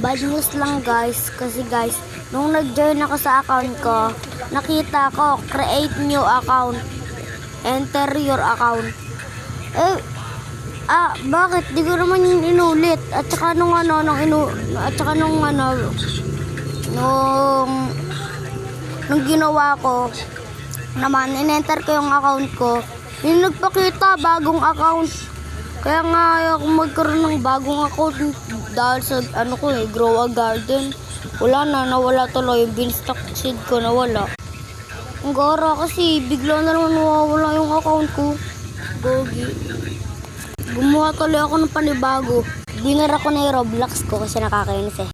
Bad news lang guys, kasi guys, nung nag-join ako sa account ko, nakita ko, create new account, enter your account. Bakit? Di ko naman yun inulit. At saka nung ginawa ko, naman, in-enter ko yung account ko, yung nagpakita, bagong account. Kaya nga ako magkaroon ng bagong account dahil sa Grow a Garden. Wala na, nawala tuloy. Yung Beanstalk seed ko nawala. Ang gara kasi bigla na lang nawawala yung account ko. Gogi. Gumawa tuloy ako ng panibago. Dinar ako na yung Roblox ko kasi nakakainis eh.